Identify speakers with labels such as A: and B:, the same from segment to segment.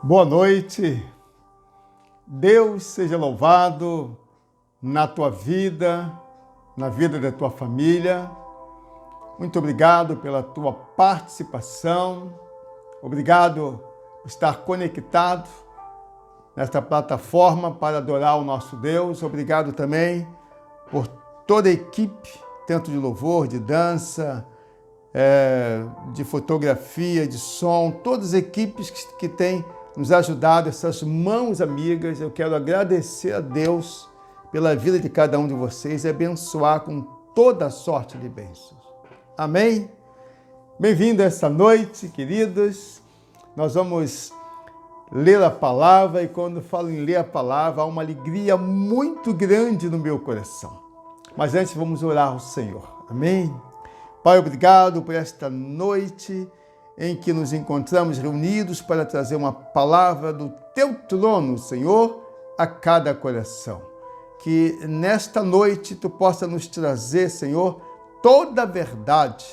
A: Boa noite, Deus seja louvado na tua vida, na vida da tua família. Muito obrigado pela tua participação, obrigado por estar conectado nesta plataforma para adorar o nosso Deus. Obrigado também por toda a equipe, tanto de louvor, de dança, de fotografia, de som, todas as equipes que têm nos ajudado, essas mãos amigas. Eu quero agradecer a Deus pela vida de cada um de vocês e abençoar com toda a sorte de bênçãos. Amém? Bem-vindo essa noite, queridos. Nós vamos ler a palavra e quando falo em ler a palavra, há uma alegria muito grande no meu coração. Mas antes vamos orar ao Senhor. Amém? Pai, obrigado por esta noite em que nos encontramos reunidos para trazer uma palavra do Teu trono, Senhor, a cada coração. Que nesta noite Tu possa nos trazer, Senhor, toda a verdade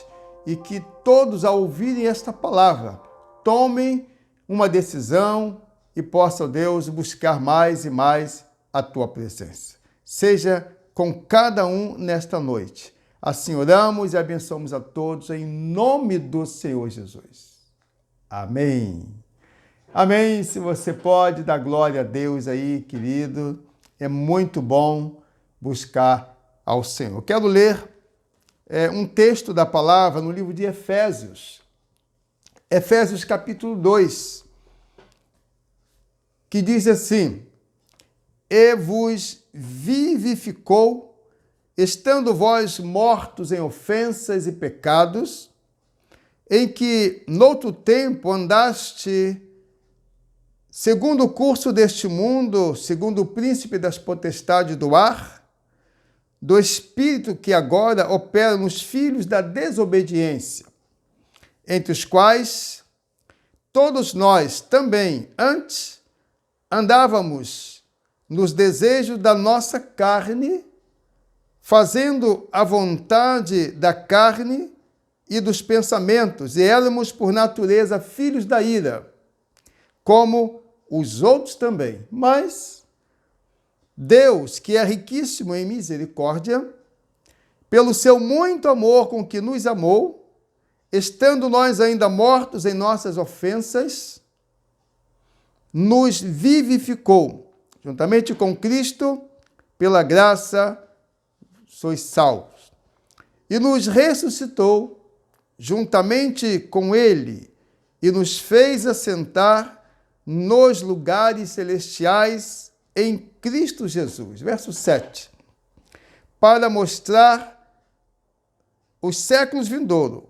A: e que todos, ao ouvirem esta palavra, tomem uma decisão e possam, Deus, buscar mais e mais a Tua presença. Seja com cada um nesta noite. Assim oramos e abençoamos a todos em nome do Senhor Jesus. Amém. Amém. Se você pode dar glória a Deus aí, querido, é muito bom buscar ao Senhor. Quero ler um texto da palavra no livro de Efésios. Efésios capítulo 2, que diz assim: E vos vivificou, estando vós mortos em ofensas e pecados, em que noutro tempo andaste segundo o curso deste mundo, segundo o príncipe das potestades do ar, do espírito que agora opera nos filhos da desobediência, entre os quais todos nós também antes andávamos nos desejos da nossa carne, fazendo a vontade da carne e dos pensamentos, e éramos por natureza filhos da ira, como os outros também. Mas Deus, que é riquíssimo em misericórdia, pelo seu muito amor com que nos amou, estando nós ainda mortos em nossas ofensas, nos vivificou, juntamente com Cristo, pela graça sois salvos, e nos ressuscitou juntamente com Ele, e nos fez assentar nos lugares celestiais em Cristo Jesus. Verso 7. Para mostrar os séculos vindouros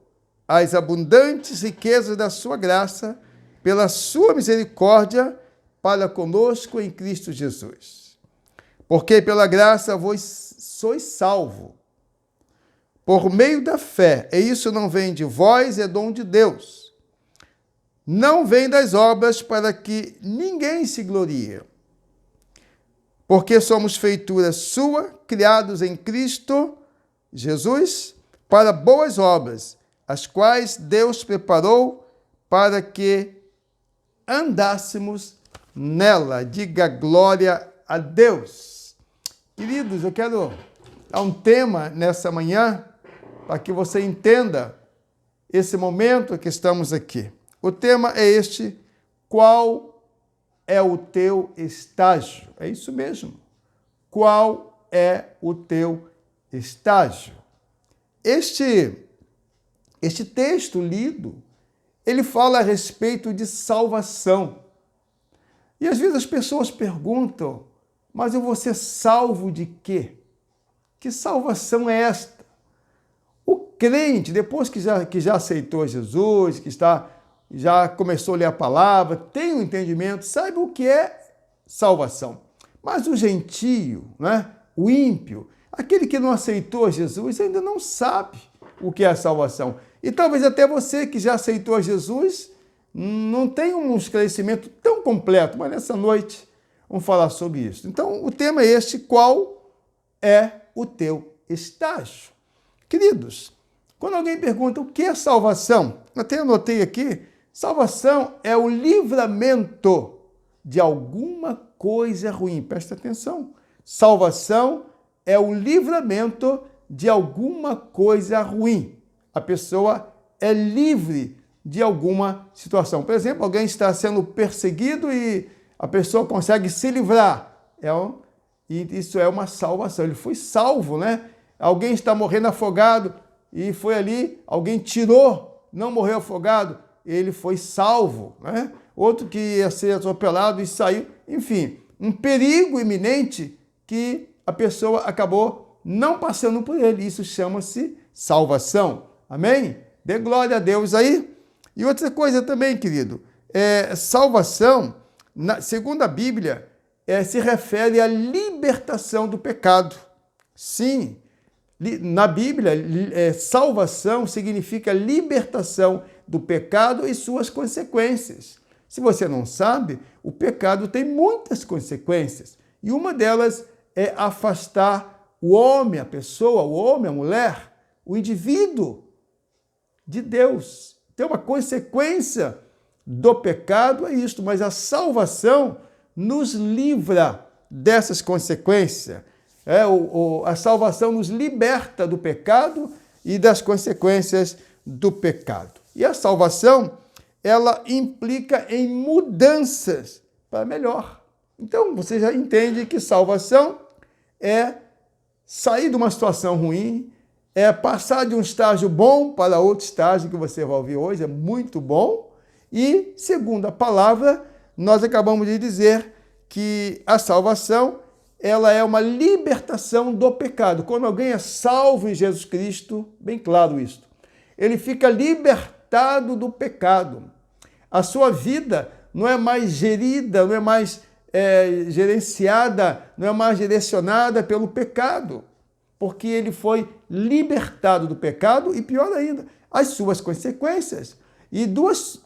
A: as abundantes riquezas da sua graça, pela sua misericórdia, para conosco em Cristo Jesus. Porque pela graça vós sois salvo, por meio da fé, e isso não vem de vós, é dom de Deus. Não vem das obras, para que ninguém se glorie. Porque somos feitura sua, criados em Cristo Jesus, para boas obras, as quais Deus preparou para que andássemos nela. Diga glória a Deus. Queridos, eu quero dar um tema nessa manhã para que você entenda esse momento que estamos aqui. O tema é este: qual é o teu estágio? É isso mesmo. Qual é o teu estágio? Este texto lido, ele fala a respeito de salvação. E às vezes as pessoas perguntam: mas eu vou ser salvo de quê? Que salvação é esta? O crente, depois que já aceitou Jesus, já começou a ler a palavra, tem um entendimento, sabe o que é salvação. Mas o gentio, né? O ímpio, aquele que não aceitou Jesus, ainda não sabe o que é a salvação. E talvez até você que já aceitou Jesus não tenha um esclarecimento tão completo, mas nessa noite vamos falar sobre isso. Então, o tema é este: qual é o teu estágio? Queridos, quando alguém pergunta o que é salvação, até anotei aqui Salvação é o livramento de alguma coisa ruim. Presta atenção. Salvação é o livramento de alguma coisa ruim. A pessoa é livre de alguma situação. Por exemplo, alguém está sendo perseguido e a pessoa consegue se livrar. E isso é uma salvação. Ele foi salvo, né? Alguém está morrendo afogado e foi ali, alguém tirou, não morreu afogado, ele foi salvo, né? Outro que ia ser atropelado e saiu. Enfim, um perigo iminente que a pessoa acabou não passando por ele. Isso chama-se salvação. Amém? Dê glória a Deus aí. E outra coisa também, querido, salvação, segundo a Bíblia, se refere à libertação do pecado. Sim, na Bíblia, salvação significa libertação do pecado e suas consequências. Se você não sabe, o pecado tem muitas consequências. E uma delas é afastar o homem, a pessoa, o homem, a mulher, o indivíduo de Deus. Tem uma consequência do pecado, é isto, mas a salvação nos livra dessas consequências. A salvação nos liberta do pecado e das consequências do pecado. E a salvação, ela implica em mudanças para melhor. Então, você já entende que salvação é sair de uma situação ruim, é passar de um estágio bom para outro estágio que você vai ouvir hoje, é muito bom. E, segundo a palavra, nós acabamos de dizer que a salvação, ela é uma libertação do pecado. Quando alguém é salvo em Jesus Cristo, bem claro isso, ele fica libertado do pecado. A sua vida não é mais gerida, não é mais gerenciada, não é mais direcionada pelo pecado, porque ele foi libertado do pecado e, pior ainda, as suas consequências. E duas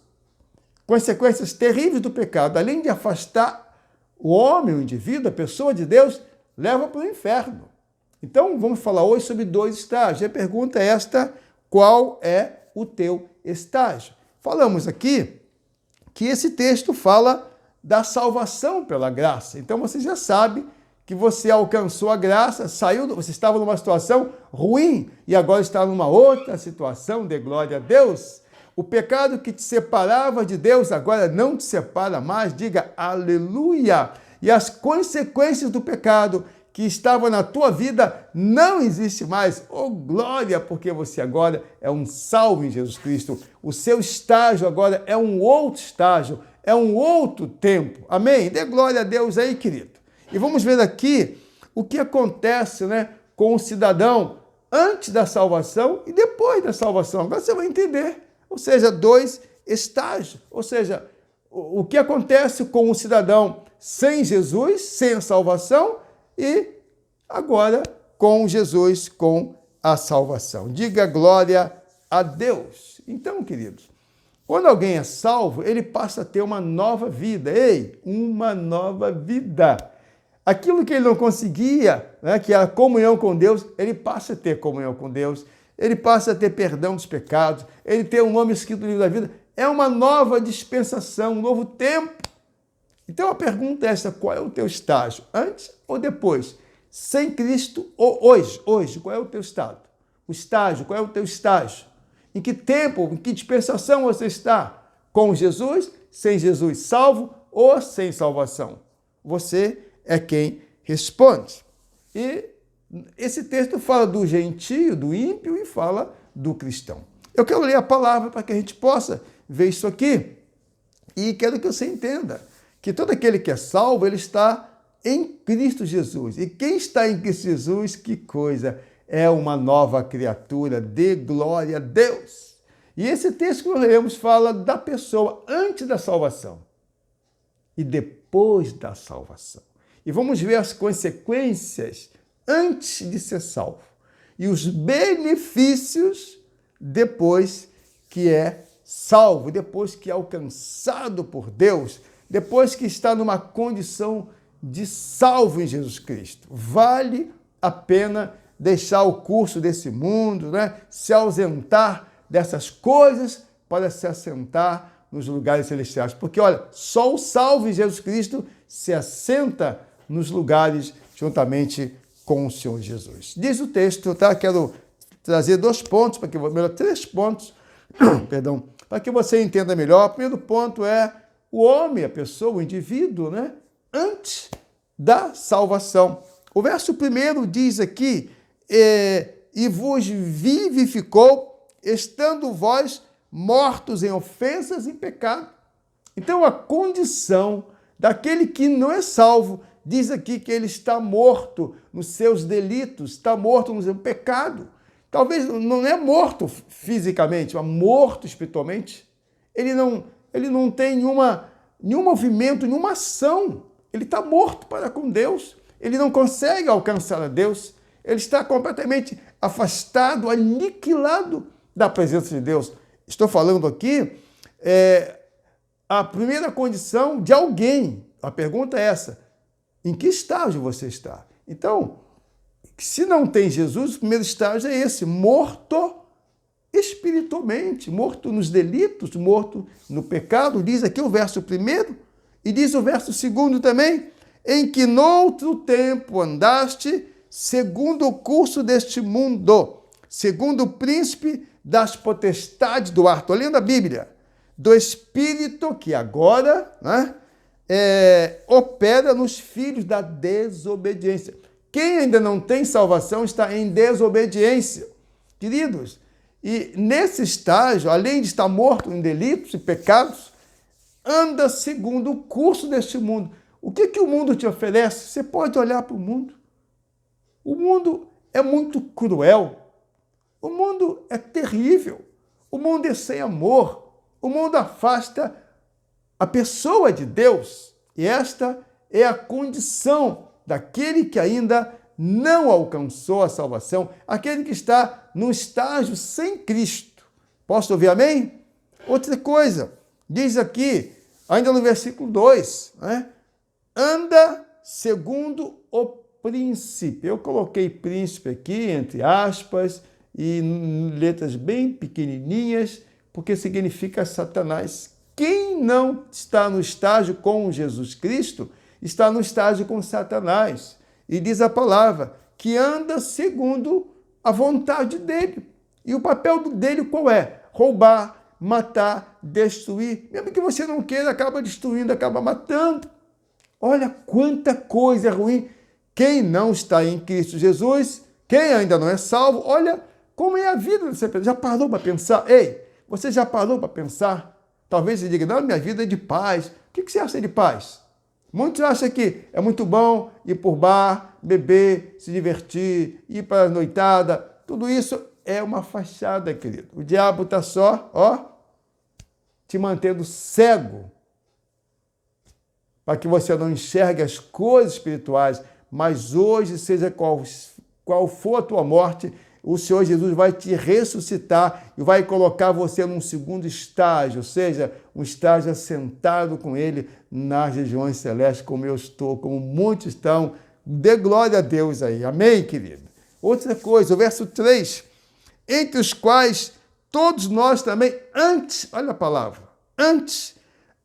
A: consequências terríveis do pecado, além de afastar o homem, o indivíduo, a pessoa de Deus, leva para o inferno. Então, vamos falar hoje sobre 2 estágios. A pergunta é esta: qual é o teu estágio? Falamos aqui que esse texto fala da salvação pela graça. Então, você já sabe que você alcançou a graça, você estava numa situação ruim e agora está numa outra situação, de glória a Deus. O pecado que te separava de Deus agora não te separa mais, diga aleluia. E as consequências do pecado que estavam na tua vida não existe mais. Oh, glória, porque você agora é um salvo em Jesus Cristo. O seu estágio agora é um outro estágio, é um outro tempo. Amém? Dê glória a Deus aí, querido. E vamos ver aqui o que acontece, né, com o cidadão antes da salvação e depois da salvação. Agora você vai entender. Ou seja, 2 estágios. Ou seja, o que acontece com o cidadão sem Jesus, sem a salvação, e agora com Jesus, com a salvação. Diga glória a Deus. Então, queridos, quando alguém é salvo, ele passa a ter uma nova vida. Ei, uma nova vida. Aquilo que ele não conseguia, né, que era comunhão com Deus, ele passa a ter comunhão com Deus. Ele passa a ter perdão dos pecados, ele tem um nome escrito no livro da vida. É uma nova dispensação, um novo tempo. Então a pergunta é essa: qual é o teu estágio? Antes ou depois? Sem Cristo ou hoje? Hoje, qual é o teu estado? O estágio, qual é o teu estágio? Em que tempo, em que dispensação você está? Com Jesus, sem Jesus, salvo ou sem salvação? Você é quem responde. E esse texto fala do gentio, do ímpio, e fala do cristão. Eu quero ler a palavra para que a gente possa ver isso aqui. E quero que você entenda que todo aquele que é salvo, ele está em Cristo Jesus. E quem está em Cristo Jesus, que coisa! É uma nova criatura, dê glória a Deus. E esse texto que nós lemos fala da pessoa antes da salvação e depois da salvação. E vamos ver as consequências antes de ser salvo e os benefícios depois que é salvo, depois que é alcançado por Deus, depois que está numa condição de salvo em Jesus Cristo. Vale a pena deixar o curso desse mundo, né? Se ausentar dessas coisas para se assentar nos lugares celestiais. Porque, olha, só o salvo em Jesus Cristo se assenta nos lugares juntamente com o Senhor Jesus. Diz o texto, tá? Quero trazer 2 pontos, melhor, 3 pontos, perdão, para que você entenda melhor. O primeiro ponto é o homem, a pessoa, o indivíduo, né? Antes da salvação. O verso 1 diz aqui, e vos vivificou, estando vós mortos em ofensas e pecado. Então, a condição daquele que não é salvo, diz aqui que ele está morto nos seus delitos, está morto no seu pecado. Talvez não é morto fisicamente, mas morto espiritualmente. Ele não tem nenhum movimento, nenhuma ação. Ele está morto para com Deus. Ele não consegue alcançar a Deus. Ele está completamente afastado, aniquilado da presença de Deus. Estou falando aqui a primeira condição de alguém. A pergunta é essa: em que estágio você está? Então, se não tem Jesus, o primeiro estágio é esse: morto espiritualmente, morto nos delitos, morto no pecado. Diz aqui o verso 1 e diz o verso 2 também: em que noutro tempo andaste segundo o curso deste mundo, segundo o príncipe das potestades do ar. Estou lendo a Bíblia. Do Espírito que agora, né, opera nos filhos da desobediência. Quem ainda não tem salvação está em desobediência. Queridos, e nesse estágio, além de estar morto em delitos e pecados, anda segundo o curso deste mundo. O que o mundo te oferece? Você pode olhar para o mundo. O mundo é muito cruel. O mundo é terrível. O mundo é sem amor. O mundo afasta a pessoa de Deus. E esta é a condição daquele que ainda não alcançou a salvação, aquele que está no estágio sem Cristo. Posso ouvir amém? Outra coisa, diz aqui, ainda no versículo 2, né? Anda segundo o príncipe. Eu coloquei príncipe aqui, entre aspas, e letras bem pequenininhas, porque significa Satanás. Quem não está no estágio com Jesus Cristo, está no estágio com Satanás. E diz a palavra que anda segundo a vontade dele. E o papel dele qual é? Roubar, matar, destruir. Mesmo que você não queira, acaba destruindo, acaba matando. Olha quanta coisa ruim. Quem não está em Cristo Jesus, quem ainda não é salvo, olha como é a vida dessa pessoa. Já parou para pensar? Ei, você já parou para pensar? Talvez você diga, não, minha vida é de paz. O que você acha de paz? Muitos acham que é muito bom ir por bar, beber, se divertir, ir para a noitada. Tudo isso é uma fachada, querido. O diabo está só, te mantendo cego para que você não enxergue as coisas espirituais. Mas hoje, seja qual for a tua morte, o Senhor Jesus vai te ressuscitar e vai colocar você num segundo estágio, ou seja, um estágio assentado com Ele nas regiões celestes, como eu estou, como muitos estão. Dê glória a Deus aí. Amém, querido? Outra coisa, o verso 3, entre os quais todos nós também, antes, olha a palavra, antes,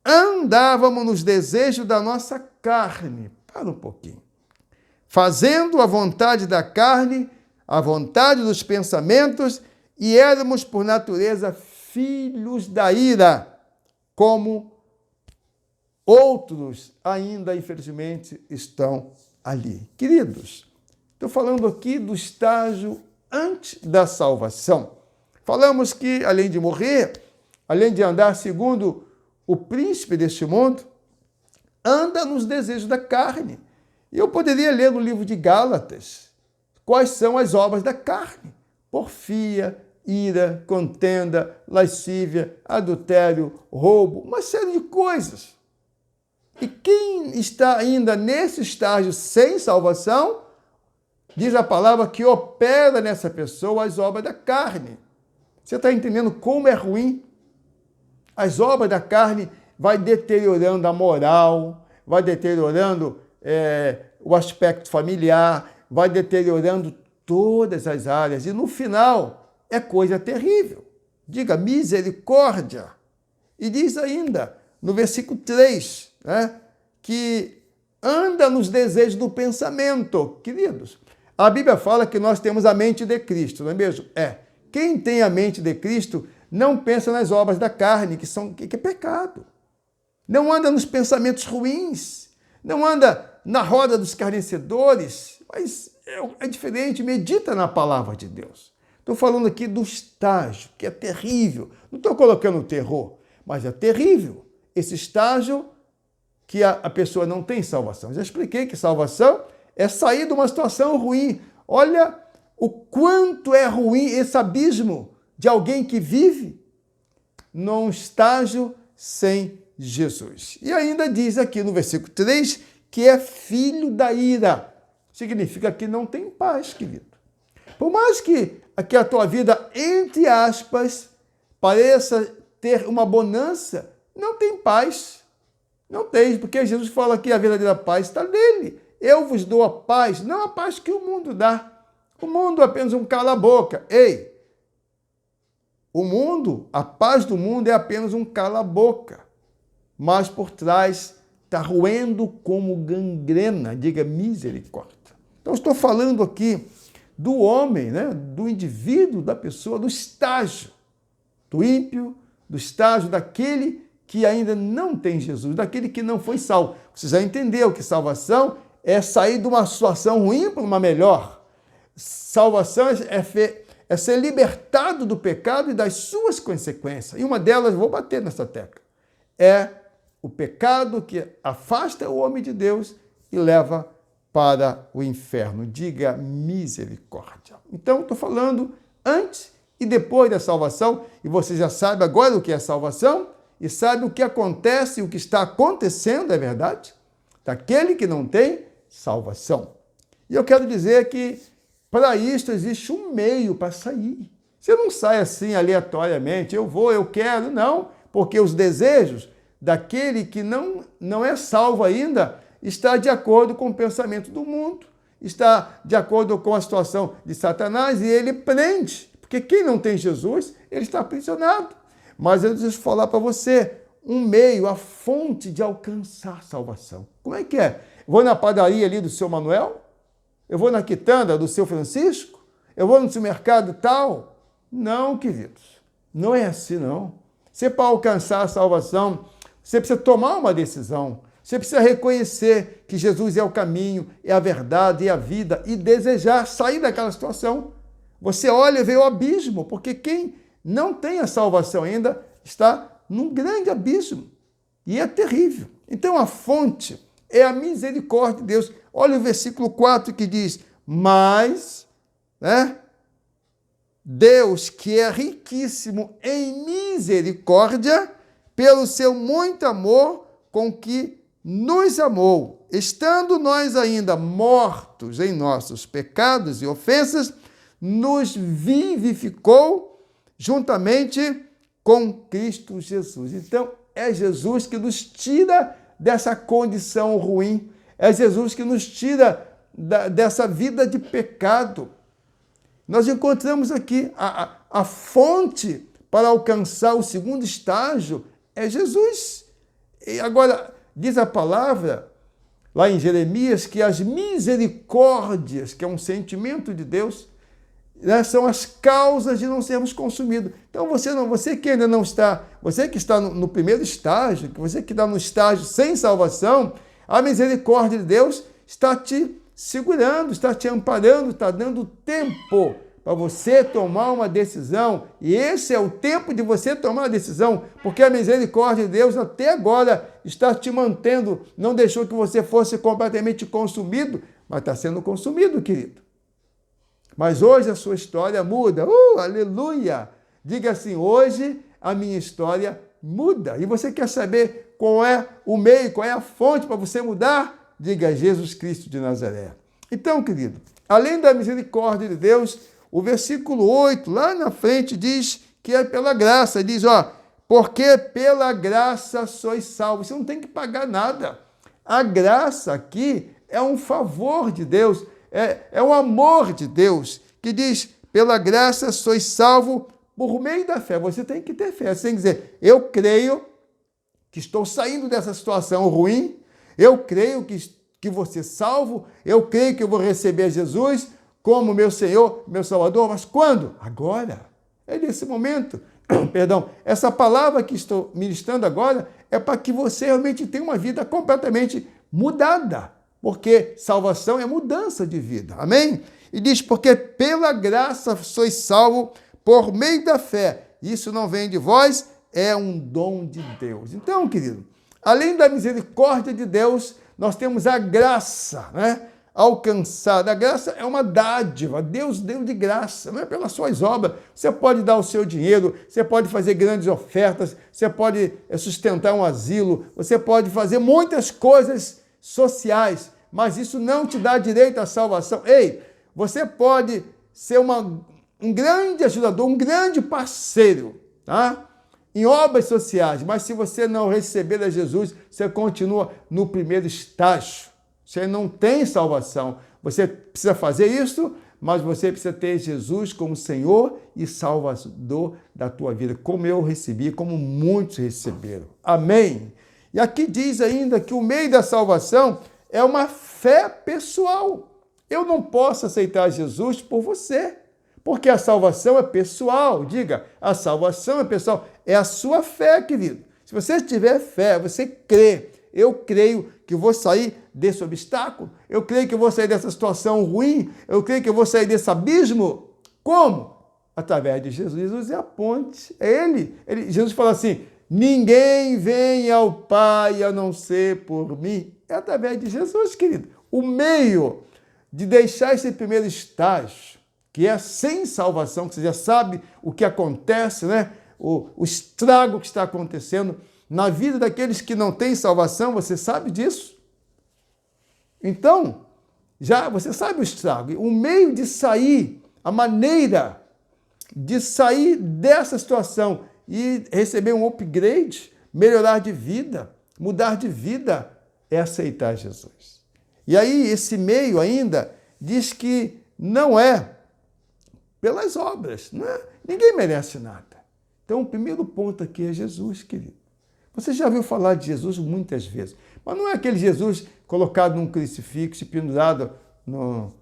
A: andávamos nos desejos da nossa carne. Para um pouquinho. Fazendo a vontade da carne, a vontade dos pensamentos, e éramos, por natureza, filhos da ira, como outros ainda, infelizmente, estão ali. Queridos, estou falando aqui do estágio antes da salvação. Falamos que, além de morrer, além de andar segundo o príncipe deste mundo, anda nos desejos da carne. E eu poderia ler no livro de Gálatas quais são as obras da carne: porfia, ira, contenda, lascívia, adultério, roubo, uma série de coisas. E quem está ainda nesse estágio sem salvação, diz a palavra que opera nessa pessoa as obras da carne. Você está entendendo como é ruim? As obras da carne vai deteriorando a moral, vai deteriorando o aspecto familiar, vai deteriorando todas as áreas. E no final é coisa terrível. Diga misericórdia. E diz ainda, no versículo 3, né, que anda nos desejos do pensamento. Queridos, a Bíblia fala que nós temos a mente de Cristo, não é mesmo? Quem tem a mente de Cristo não pensa nas obras da carne, que é pecado. Não anda nos pensamentos ruins, não anda na roda dos escarnecedores, mas é diferente, medita na palavra de Deus. Estou falando aqui do estágio, que é terrível. Não estou colocando terror, mas é terrível. Esse estágio que a pessoa não tem salvação. Já expliquei que salvação é sair de uma situação ruim. Olha o quanto é ruim esse abismo de alguém que vive num estágio sem Jesus. E ainda diz aqui no versículo 3 que é filho da ira. Significa que não tem paz, querido. Por mais que aqui a tua vida, entre aspas, pareça ter uma bonança, não tem paz. Não tem, porque Jesus fala que a verdadeira paz está nele. Eu vos dou a paz, não a paz que o mundo dá. O mundo é apenas um cala-boca. Ei, o mundo, a paz do mundo é apenas um cala-boca. Mas por trás está roendo como gangrena. Diga misericórdia. Então estou falando aqui do homem, né? Do indivíduo, da pessoa, do estágio do ímpio, do estágio daquele que ainda não tem Jesus, daquele que não foi salvo. Você já entendeu que salvação é sair de uma situação ruim para uma melhor. Salvação é ser libertado do pecado e das suas consequências. E uma delas, vou bater nessa tecla, é o pecado que afasta o homem de Deus e leva para o inferno. Diga misericórdia. Então, estou falando antes e depois da salvação, e você já sabe agora o que é salvação, e sabe o que acontece, o que está acontecendo, é verdade? Daquele que não tem salvação. E eu quero dizer que para isso existe um meio para sair. Você não sai assim aleatoriamente, eu vou, eu quero, não, porque os desejos daquele que não é salvo ainda está de acordo com o pensamento do mundo, está de acordo com a situação de Satanás e ele prende, porque quem não tem Jesus, ele está aprisionado. Mas eu preciso falar para você um meio, a fonte de alcançar salvação. Como é que é? Eu vou na padaria ali do seu Manuel? Eu vou na quitanda do seu Francisco? Eu vou no supermercado tal? Não, queridos. Não é assim, não. Você, para alcançar a salvação, você precisa tomar uma decisão. Você precisa reconhecer que Jesus é o caminho, é a verdade, é a vida e desejar sair daquela situação. Você olha e vê o abismo, porque quem não tem a salvação ainda está num grande abismo. E é terrível. Então a fonte é a misericórdia de Deus. Olha o versículo 4 que diz, mas, né, Deus que é riquíssimo em misericórdia, pelo seu muito amor com que nos amou, estando nós ainda mortos em nossos pecados e ofensas, nos vivificou juntamente com Cristo Jesus. Então, é Jesus que nos tira dessa condição ruim, é Jesus que nos tira dessa vida de pecado. Nós encontramos aqui a fonte para alcançar o segundo estágio, é Jesus. E agora, diz a palavra, lá em Jeremias, que as misericórdias, que é um sentimento de Deus, né, são as causas de não sermos consumidos. Então, você que ainda não está, você que está no primeiro estágio, você que está no estágio sem salvação, a misericórdia de Deus está te segurando, está te amparando, está dando tempo para você tomar uma decisão. E esse é o tempo de você tomar a decisão, porque a misericórdia de Deus até agora está te mantendo, não deixou que você fosse completamente consumido, mas está sendo consumido, querido. Mas hoje a sua história muda. Aleluia! Diga assim, hoje a minha história muda. E você quer saber qual é o meio, qual é a fonte para você mudar? Diga Jesus Cristo de Nazaré. Então, querido, além da misericórdia de Deus, o versículo 8, lá na frente, diz que é pela graça. Diz, porque pela graça sois salvos. Você não tem que pagar nada. A graça aqui é um favor de Deus, é um amor de Deus, que diz, pela graça sois salvo por meio da fé. Você tem que ter fé. Você tem que dizer, eu creio que estou saindo dessa situação ruim, eu creio que vou ser salvo, eu creio que eu vou receber Jesus como meu Senhor, meu Salvador, mas quando? Agora. É nesse momento. Perdão, essa palavra que estou ministrando agora é para que você realmente tenha uma vida completamente mudada, porque salvação é mudança de vida, amém? E diz, porque pela graça sois salvo por meio da fé, isso não vem de vós, é um dom de Deus. Então, querido, além da misericórdia de Deus, nós temos a graça, né? Alcançada. A graça é uma dádiva, Deus deu de graça, não é pelas suas obras. Você pode dar o seu dinheiro, você pode fazer grandes ofertas, você pode sustentar um asilo, você pode fazer muitas coisas sociais, mas isso não te dá direito à salvação. Ei, você pode ser um grande ajudador, um grande parceiro, tá? Em obras sociais, mas se você não receber a Jesus, você continua no primeiro estágio. Você não tem salvação. Você precisa fazer isso, mas você precisa ter Jesus como Senhor e Salvador da tua vida, como eu recebi, como muitos receberam. Amém? E aqui diz ainda que o meio da salvação é uma fé pessoal. Eu não posso aceitar Jesus por você, porque a salvação é pessoal. Diga, a salvação é pessoal. É a sua fé, querido. Se você tiver fé, você crê. Eu creio que vou sair desse obstáculo, eu creio que vou sair dessa situação ruim, eu creio que vou sair desse abismo. Como? Através de Jesus. Jesus é a ponte, é Ele. Jesus fala assim, ninguém vem ao Pai a não ser por mim. É através de Jesus, querido. O meio de deixar esse primeiro estágio, que é sem salvação, que você já sabe o que acontece, né? O estrago que está acontecendo na vida daqueles que não têm salvação, você sabe disso? Então, já você sabe o estrago. O meio de sair, a maneira de sair dessa situação e receber um upgrade, melhorar de vida, mudar de vida, é aceitar Jesus. E aí, esse meio ainda diz que não é pelas obras, não é? Ninguém merece nada. Então, o primeiro ponto aqui é Jesus, querido. Você já ouviu falar de Jesus muitas vezes, mas não é aquele Jesus colocado num crucifixo, pendurado no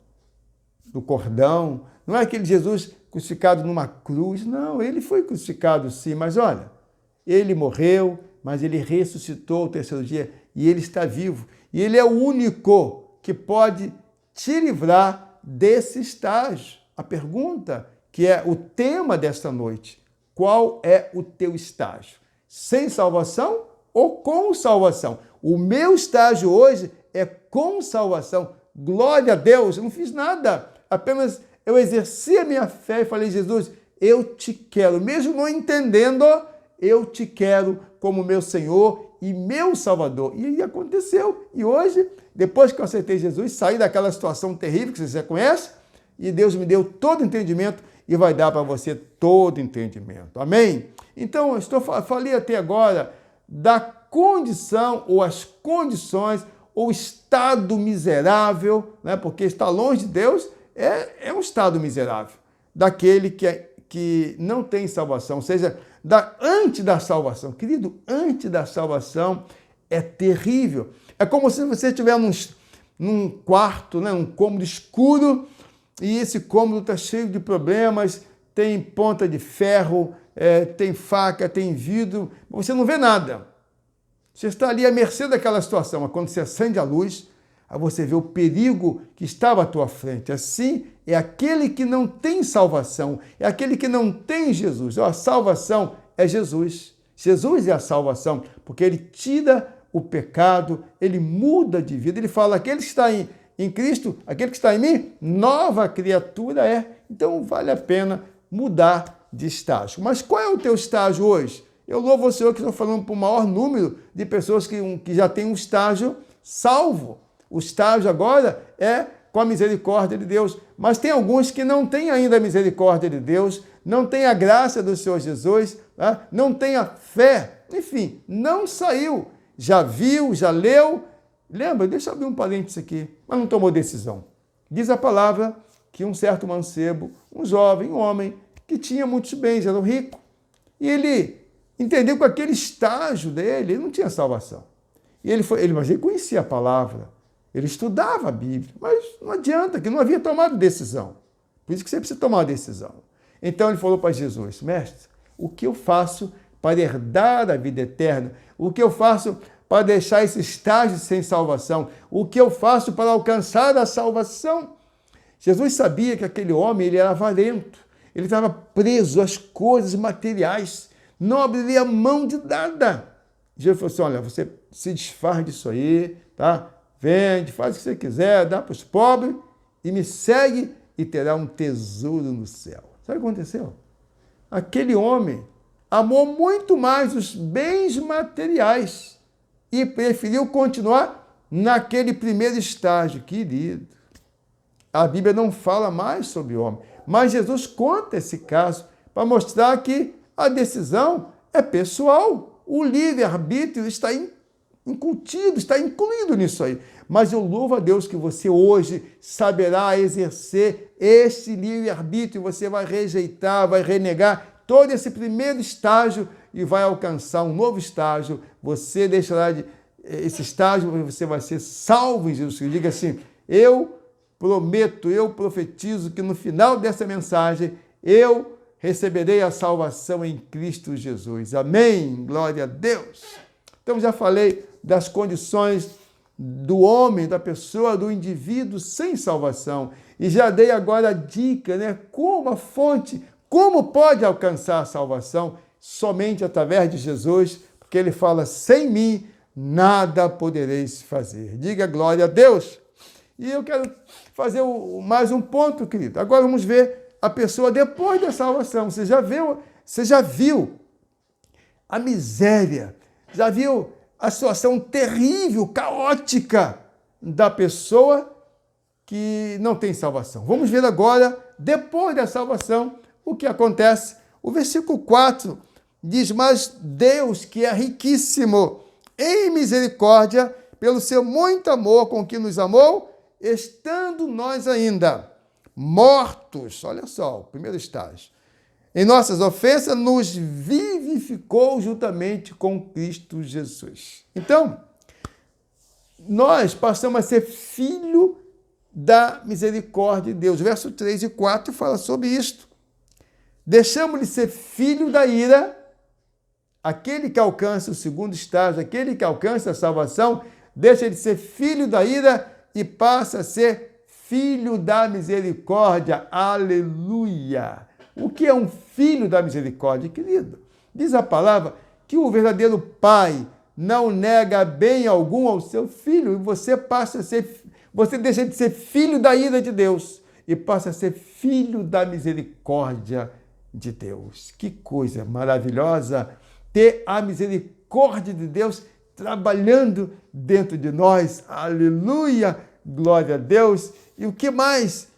A: cordão, não é aquele Jesus crucificado numa cruz, não, ele foi crucificado sim, mas olha, ele morreu, mas ele ressuscitou ao terceiro dia e ele está vivo. E ele é o único que pode te livrar desse estágio. A pergunta que é o tema desta noite, qual é o teu estágio? Sem salvação ou com salvação? O meu estágio hoje é com salvação. Glória a Deus, eu não fiz nada. Apenas eu exerci a minha fé e falei, Jesus, eu te quero. Mesmo não entendendo, eu te quero como meu Senhor e meu Salvador. E aconteceu. E hoje, depois que eu aceitei Jesus, saí daquela situação terrível que você já conhece, e Deus me deu todo entendimento e vai dar para você todo entendimento. Amém? Então, falei até agora da condição ou as condições ou estado miserável, né? Porque estar longe de Deus é um estado miserável, daquele que não tem salvação, ou seja, antes da salvação. Querido, antes da salvação é terrível. É como se você estiver num quarto, né? Um cômodo escuro, e esse cômodo está cheio de problemas, tem ponta de ferro, tem faca, tem vidro, você não vê nada. Você está ali à mercê daquela situação, mas quando você acende a luz, aí você vê o perigo que estava à tua frente. Assim, é aquele que não tem salvação, é aquele que não tem Jesus. A salvação é Jesus. Jesus é a salvação, porque ele tira o pecado, ele muda de vida. Ele fala, aquele que está em Cristo, aquele que está em mim, nova criatura é. Então, vale a pena mudar de estágio. Mas qual é o teu estágio hoje? Eu louvo o Senhor que estou falando para o maior número de pessoas que já tem um estágio salvo. O estágio agora é com a misericórdia de Deus. Mas tem alguns que não têm ainda a misericórdia de Deus, não têm a graça do Senhor Jesus, né? Não têm a fé. Enfim, não saiu. Já viu, já leu. Lembra, deixa eu abrir um parênteses aqui, mas não tomou decisão. Diz a palavra que um certo mancebo, um jovem, um homem, que tinha muitos bens, era rico, e ele entendeu que aquele estágio dele, ele não tinha salvação. Mas ele conhecia a palavra, ele estudava a Bíblia, mas não adianta, que não havia tomado decisão. Por isso que você precisa tomar uma decisão. Então ele falou para Jesus: mestre, o que eu faço para herdar a vida eterna? O que eu faço para deixar esse estágio sem salvação? O que eu faço para alcançar a salvação? Jesus sabia que aquele homem ele era avarento, ele estava preso às coisas materiais, não abriria mão de nada. Jesus falou assim: olha, você se desfaz disso aí, tá? Vende, faz o que você quiser, dá para os pobres e me segue e terá um tesouro no céu. Sabe o que aconteceu? Aquele homem amou muito mais os bens materiais e preferiu continuar naquele primeiro estágio. Querido, a Bíblia não fala mais sobre o homem, mas Jesus conta esse caso para mostrar que a decisão é pessoal. O livre-arbítrio está incutido, está incluído nisso aí. Mas eu louvo a Deus que você hoje saberá exercer esse livre-arbítrio. Você vai rejeitar, vai renegar todo esse primeiro estágio e vai alcançar um novo estágio. Você deixará esse estágio, você vai ser salvo em Jesus Cristo. Diga assim: eu prometo, eu profetizo que no final dessa mensagem eu receberei a salvação em Cristo Jesus. Amém? Glória a Deus. Então já falei das condições do homem, da pessoa, do indivíduo sem salvação. E já dei agora a dica, né? Como a fonte, como pode alcançar a salvação? Somente através de Jesus, porque ele fala: sem mim nada podereis fazer. Diga glória a Deus. E eu quero fazer mais um ponto, querido. Agora vamos ver a pessoa depois da salvação. Você já viu a miséria, já viu a situação terrível, caótica da pessoa que não tem salvação. Vamos ver agora, depois da salvação, o que acontece. O versículo 4 diz: mas Deus, que é riquíssimo em misericórdia, pelo seu muito amor com que nos amou, estando nós ainda mortos, olha só, o primeiro estágio, em nossas ofensas, nos vivificou juntamente com Cristo Jesus. Então, nós passamos a ser filho da misericórdia de Deus. Verso 3 e 4 fala sobre isto. Deixamos de ser filho da ira, aquele que alcança o segundo estágio, aquele que alcança a salvação, deixa de ser filho da ira e passa a ser filho da misericórdia. Aleluia! O que é um filho da misericórdia, querido? Diz a palavra que o verdadeiro pai não nega bem algum ao seu filho, e você deixa de ser filho da ira de Deus e passa a ser filho da misericórdia de Deus. Que coisa maravilhosa ter a misericórdia de Deus trabalhando dentro de nós. Aleluia! Glória a Deus! E o que mais?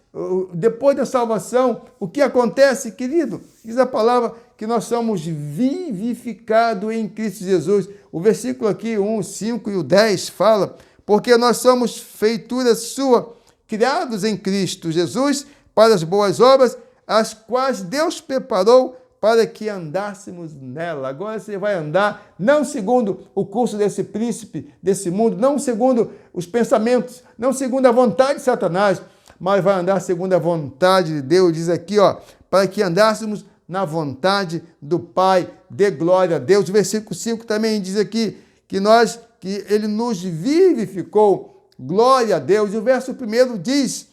A: Depois da salvação, o que acontece, querido? Diz a palavra que nós somos vivificados em Cristo Jesus. O versículo aqui, 1, 5 e o 10 fala: porque nós somos feitura sua, criados em Cristo Jesus para as boas obras, as quais Deus preparou para que andássemos nela. Agora você vai andar não segundo o curso desse príncipe, desse mundo, não segundo os pensamentos, não segundo a vontade de Satanás, mas vai andar segundo a vontade de Deus. Diz aqui, ó, para que andássemos na vontade do Pai, dê glória a Deus. O versículo 5 também diz aqui que ele nos vivificou, glória a Deus. E o verso 1 diz,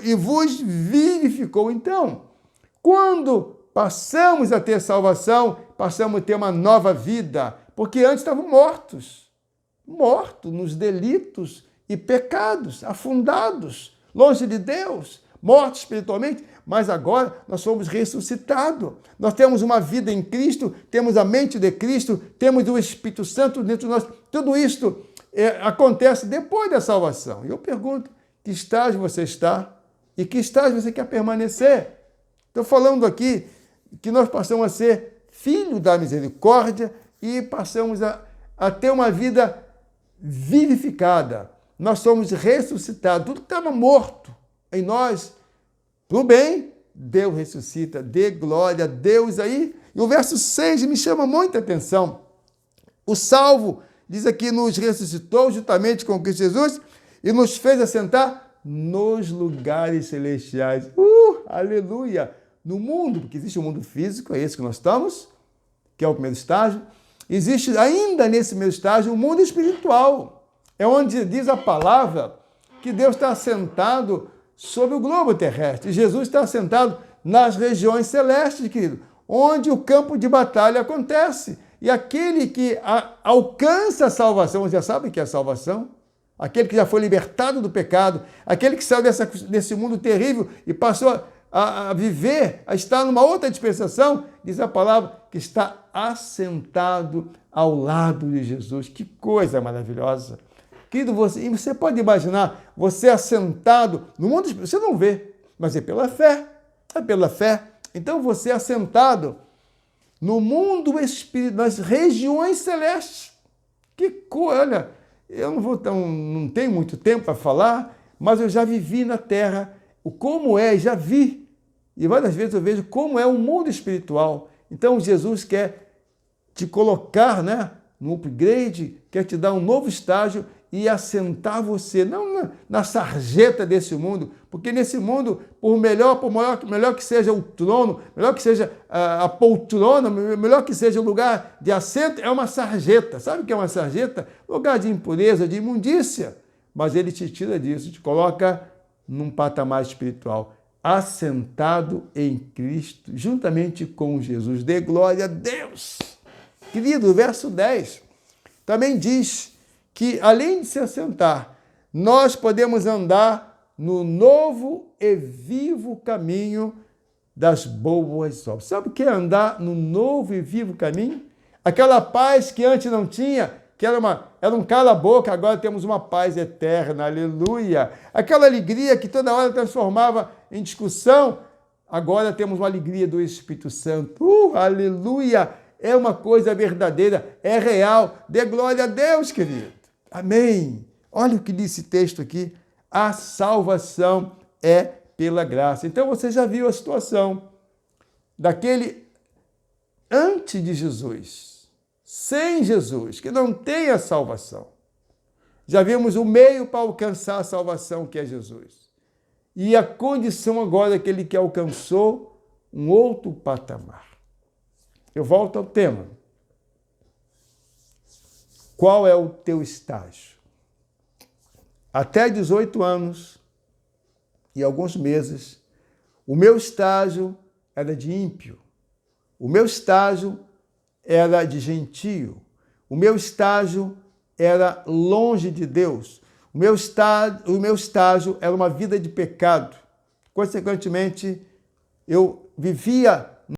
A: e vos vivificou. Então, quando passamos a ter salvação, passamos a ter uma nova vida, porque antes estavam mortos nos delitos e pecados, afundados, longe de Deus, mortos espiritualmente, mas agora nós somos ressuscitados. Nós temos uma vida em Cristo, temos a mente de Cristo, temos o Espírito Santo dentro de nós. Tudo isto acontece depois da salvação. E eu pergunto, que estágio você está? E que estágio você quer permanecer? Estou falando aqui que nós passamos a ser filho da misericórdia e passamos a ter uma vida vivificada. Nós somos ressuscitados. Tudo que estava morto em nós, para o bem, Deus ressuscita. Dê glória a Deus aí. E o verso 6 me chama muita atenção. O salvo, diz aqui, nos ressuscitou juntamente com Cristo Jesus e nos fez assentar nos lugares celestiais. Aleluia! No mundo, porque existe o mundo físico, é esse que nós estamos, que é o primeiro estágio. Existe ainda nesse primeiro estágio o mundo espiritual. É onde diz a palavra que Deus está assentado sobre o globo terrestre. Jesus está assentado nas regiões celestes, querido, onde o campo de batalha acontece. E aquele que alcança a salvação, você já sabe o que é a salvação? Aquele que já foi libertado do pecado, aquele que saiu desse mundo terrível e passou a viver, a estar numa outra dispensação, diz a palavra, que está assentado ao lado de Jesus. Que coisa maravilhosa! Querido, você pode imaginar você assentado no mundo, você não vê, mas é pela fé, é pela fé. Então você assentado no mundo espiritual, nas regiões celestes. Que coisa, olha, eu não tenho muito tempo para falar, mas eu já vivi na terra, como é, já vi. E várias vezes eu vejo como é o mundo espiritual. Então Jesus quer te colocar, né, no upgrade, quer te dar um novo estágio e assentar você, não na sarjeta desse mundo, porque nesse mundo, por melhor que seja o trono, melhor que seja a poltrona, melhor que seja o lugar de assento, é uma sarjeta. Sabe o que é uma sarjeta? Lugar de impureza, de imundícia. Mas ele te tira disso, te coloca num patamar espiritual, assentado em Cristo, juntamente com Jesus. Dê glória a Deus. Querido, o verso 10 também diz que, além de se assentar, nós podemos andar no novo e vivo caminho das boas obras. Sabe o que é andar no novo e vivo caminho? Aquela paz que antes não tinha, que era um cala-boca, agora temos uma paz eterna, aleluia. Aquela alegria que toda hora transformava em discussão, agora temos uma alegria do Espírito Santo, aleluia. É uma coisa verdadeira, é real. Dê glória a Deus, querido. Amém. Olha o que diz esse texto aqui. A salvação é pela graça. Então você já viu a situação daquele antes de Jesus, sem Jesus, que não tem a salvação. Já vimos o meio para alcançar a salvação, que é Jesus. E a condição agora que ele que alcançou um outro patamar. Eu volto ao tema. Qual é o teu estágio? Até 18 anos e alguns meses, o meu estágio era de ímpio. O meu estágio era de gentio. O meu estágio era longe de Deus. O meu estágio era uma vida de pecado. Consequentemente, eu vivia